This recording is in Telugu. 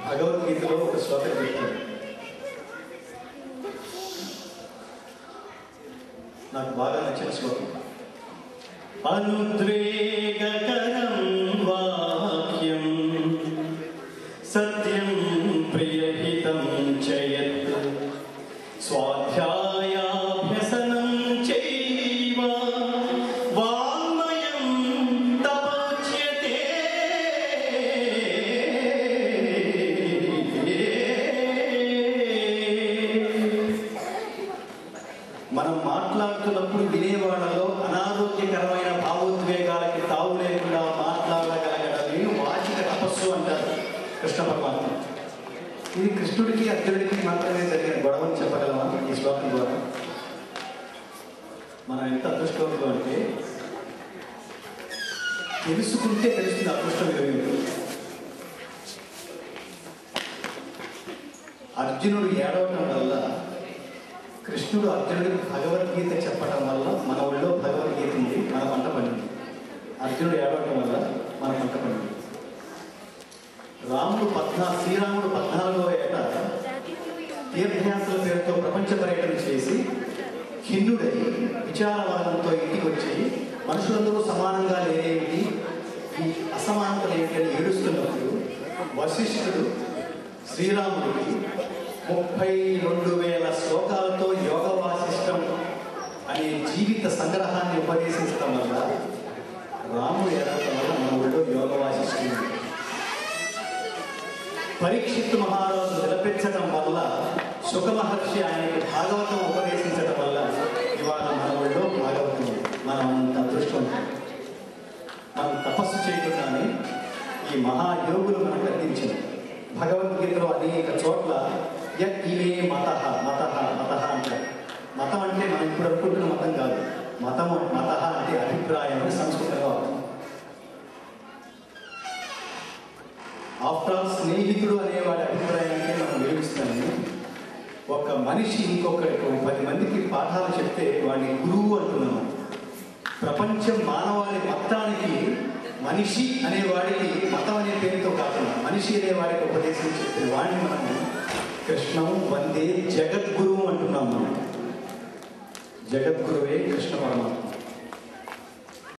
భగవద్గీతలో ఒక శ్లోకం చెప్తాడు, నాకు బాగా నచ్చిన శ్లోకం. అనుద్వేగకరం వాక్యం సత్యం ప్రియహితం చయత్ స్వాధ్యాయాభ్యసనం చైవ వాంగ్మయం తపచ్యతే. మనం మాట్లాడుతున్నప్పుడు వినేవాళ్ళలో అనారోగ్యకరమైన భావోద్వేగాలకి తావు లేకుండా మాట్లాడగలగడమే వాచిక తపస్సు అంటారు కృష్ణ పరమాత్మ. ఇది కృష్ణుడికి అర్జునుడికి మాత్రమే జరిగిన గొడవని చెప్పగలమా ఈ శ్లోకం ద్వారా? మనం ఎంత అదృష్టవంతులు అంటే తెలుసుకుంటే తెలుస్తుంది అదృష్టం విలువ. అర్జునుడు ఏడవటం వల్ల, కృష్ణుడు అర్జునుడికి భగవద్గీత చెప్పడం వల్ల మన ఒళ్ళో భగవద్గీత ఉంది, మన పంట పండింది. అర్జునుడు ఏడవటం వల్ల మన పంట పండింది. శ్రీరాముడు 14వ ఏట తీర్థయాత్రల పేరుతో ప్రపంచ పర్యటన చేసి ఖిన్నుడై విచారవాదంతో ఇంటికి వచ్చి మనుషులందరూ సమానంగా లేనేమిటి, ఈ అసమానతలు ఏంటి అని ఏడుస్తున్నప్పుడు వశిష్ఠుడు శ్రీరాముడికి 32,000 శ్లోకాలతో యోగ వాసిష్టం అనే జీవిత సంగ్రహాన్ని ఉపదేశించడం వల్ల రాముడు ఏడవటం వల్ల మన ఊళ్ళో యోగ వాసిష్టం. పరీక్షిత్తు మహారాజు నిలపించడం వల్ల, సుఖ మహర్షి ఆయనకి భాగవతం ఉపదేశించడం వల్ల ఇవాళ మన ఊళ్ళో భాగవతం. మనం అంత అదృష్టం. మనం తపస్సు చేయకుండానే ఈ మహాయోగులు మనకు అందించింది. భగవద్గీతలో అనేక చోట్ల ఇమే మత మత మత అంటారు. మతం అంటే మనం ఇప్పుడు అనుకుంటున్న మతం కాదు. మత అంటే అభిప్రాయం అని సంస్కృతంలో అర్థం. ఆఫ్టర్ ఆల్ స్నేహితుడు అనేవాడి అభిప్రాయానికి మనం విలువిస్తాము. ఒక మనిషి ఇంకొకరికి 10 మందికి పాఠాలు చెప్తే వాడిని గురువు అంటున్నాము. ప్రపంచం మానవాళి మొత్తానికి మనిషి అనేవాడికి మతం అనే పేరుతో కాకుండా మనిషి అనేవాడికి ఉపదేశం చెప్పే వాడిని మనం కృష్ణం వందే జగద్గురువు అంటున్నాము. జగద్గురువే కృష్ణ పరమాత్మ.